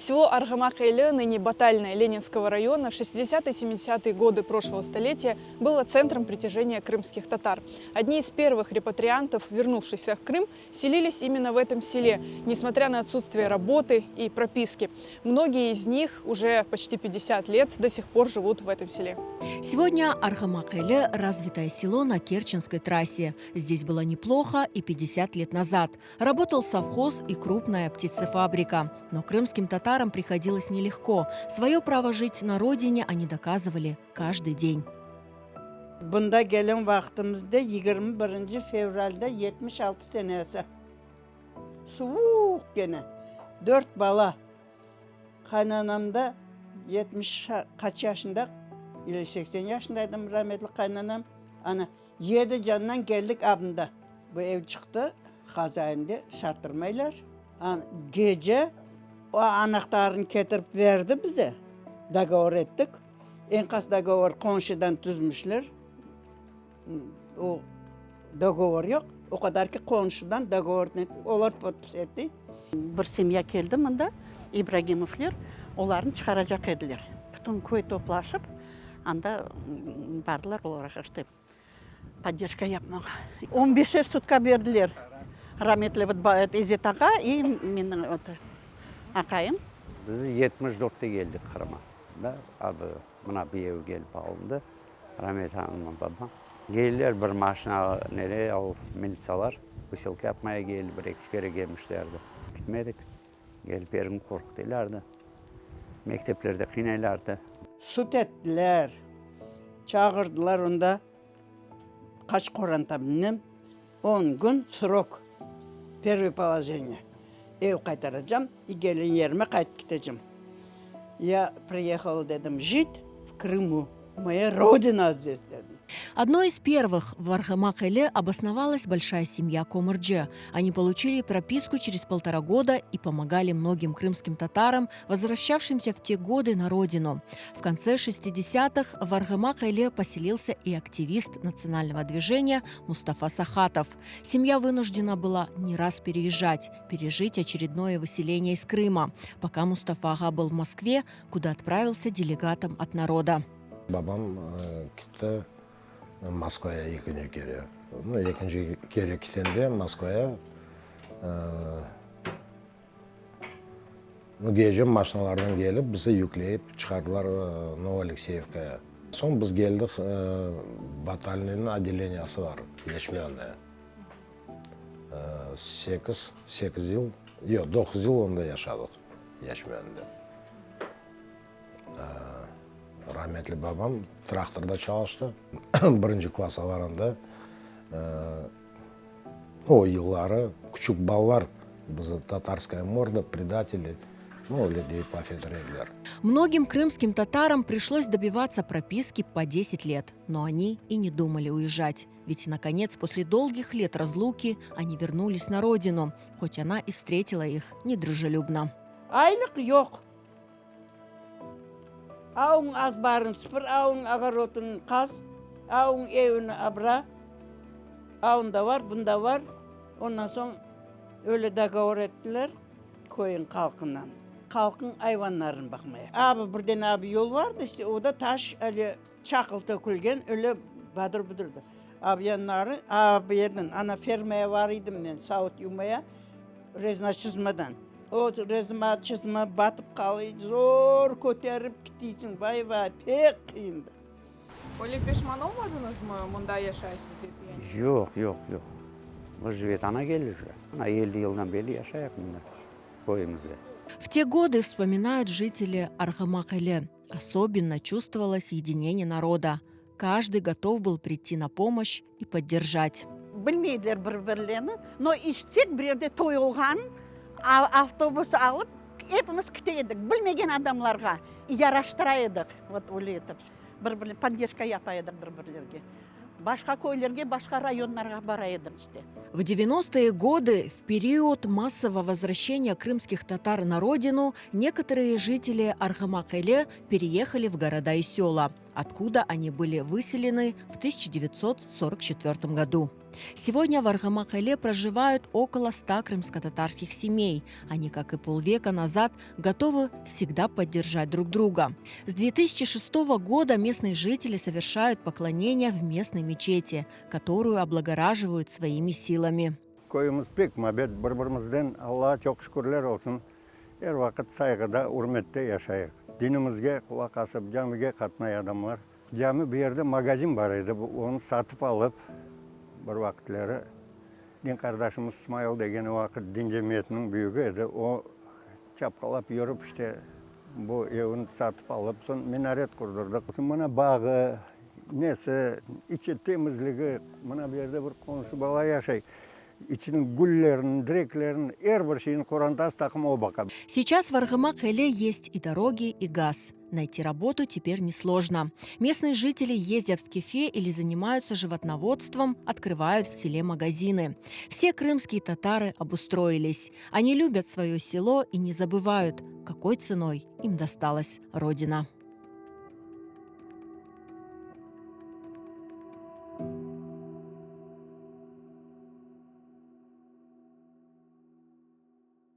Село Аргамак-Эйле, ныне Батальное Ленинского района, в 60-70-е годы прошлого столетия было центром притяжения крымских татар. Одни из первых репатриантов, вернувшихся в Крым, селились именно в этом селе, несмотря на отсутствие работы и прописки. Многие из них уже почти 50 лет до сих пор живут в этом селе. Сегодня Аргамак-Эйле – развитое село на Керченской трассе. Здесь было неплохо и 50 лет назад. Работал совхоз и крупная птицефабрика. Но крымским татарам приходилось нелегко. Свое право жить на родине они доказывали каждый день. Bunda gelen vaktimizde 21 fevralda 76 senesi. Soğuk gene. 4 bala. Kaynanamda 70 kaç yaşında? 80 yaşındaydım rahmetli kaynanam. Ana 7 candan geldik abında. Bu ev çıktı. Kazayında şarttırmaylar. Gece o anahtarını getirip verdi bize. Dogovor ettik. Enkaz dogovor komşudan düzmüşler. O dogovor yok. O kadar ki komşudan dogovor ettik. Onlar podpis etti. Bir семья келді мында, Ибрагимовлер, оларын шығарacak ediler. Bütün köy toplaşıp, anda bardılar olarak işte поддержка yapmağa. 15 sutka verdiler. Rahmetli İzzet Ağa, и менің akayım. Biz 74'te geldik Kırım'a. Abi buna bir ev gelip alındı. Rahmet hanımla babam. Geldiler bir maşına nereye o milisalar. Kışılık yapmaya geldi. Bir iki kere gelmişlerdi. Gitmedik. Gelip yerini korktulardı. Mekteplerde kıynelerdi. Süt ettiler. Çağırdılar onda. Kaç koranta bilmem. 10 gün sırok. Первое положение. Ev kaytaracağım. Gelin yerime kayıt gideceğim. Я приехал, dedim, жить в Крыму. Моя родина здесь, dedim. Одной из первых в Аргамак-Эйле обосновалась большая семья Комырджи. Они получили прописку через 1,5 года и помогали многим крымским татарам, возвращавшимся в те годы на родину. В конце 60-х в Аргамак-Эйле поселился и активист национального движения Мустафа Сахатов. Семья вынуждена была не раз переезжать, пережить очередное выселение из Крыма, пока Мустафа Ага был в Москве, куда отправился делегатом от народа. Babam gitti Moskva'ya ikinci kere. İkinci kere gittiğinde Moskva'ya gece maşinalardan gelip bizi yükleyip çıkardılar Novoalexeyevka'ya. Son biz geldik batalyanın отделениесі var, Yeşmiyan'da. 8 yıl, yok 9 yıl onda yaşadık Yeşmiyan'da. Rahmetli babam traktorda çalıştı. Birinci klasa varanda o yılları küçük ballar bizi Татарская морда, предатели, людей пофедрили. Многим крымским татарам пришлось добиваться прописки по 10 лет, но они и не думали уезжать. Ведь, наконец, после долгих лет разлуки они вернулись на родину, хоть она и встретила их недружелюбно. Aylık yok. Ağın az barın sıfır, ağın agarotun kaz, ağın evini abra, ağında var, bunda var. Ondan sonra öyle dogovor ettiler koyun halkından. Halkın hayvanlarına bakmaya. Abi buradan abi yol vardı işte o da taş öyle çakıl dökülgen öyle badır budurdu. Abi yanları abi yerden ana fermaya varıydım ben Saut Yuma'ya rezna çizmeden. O rezma çizme batıp kalıyor, zor koterip gittiğin vay vay pek kıyındı. Öyle pişman olmadınız mı bunda yaşaysınız deyip yani? Yok. Biz живет ana gelir. Ana 50 yıldan beri yaşayak bunda. Koyumuzda. В те годы, вспоминают жители Аргамак-Эйле, особенно чувствовалось единение народа. Каждый готов был прийти на помощь и поддержать. Bilmeydiler birbirlerini. No işsek bir yerde toy olğan, avtobus alıp hepimiz giteydik. Bilmegen adamlarga yaraştıraydık. Öyle etip. Birbirine поддержка yapaydık birbirlerine. Başka köylerge, başka rayonlarga baraydık işte. В 90-е годы, в период массового возвращения крымских татар на родину, некоторые жители Аргамак-Эйле переехали в города и села. откуда они были выселены в 1944 году. Сегодня в Аргамак-Айле проживают около 100 крымско-татарских семей. Они, как и полвека назад, готовы всегда поддержать друг друга. С 2006 года местные жители совершают поклонение в местной мечети, которую облагораживают своими силами. Koyumuz pek mabet bir-birimizden Allah'a çok şükürler olsun. Her vakit saygıda, hürmette yaşayık. Dinimizge kulak asıp camiye katmay adamlar. Cami bir yerde magazin var idi. Onu satıp alıp bir vakitleri din kardeşimiz İsmail degen o vakit din cemiyetinin büyüğü idi. O çapkalap yürüp işte bu evini satıp alıp son minaret kurdurduk. Bana bağı, nesi, içi temizliği, bana bir yerde bir konusu bala yaşay. İçinin güllerin, direklerin, her bir şeyin Kur'an'da takım o bakar. Сейчас в Аргамак-Айле есть и дороги, и газ. Найти работу теперь несложно. Местные жители ездят в Кефе или занимаются животноводством, открывают в селе магазины. Все крымские татары обустроились. Они любят свое село и не забывают, какой ценой им досталась родина.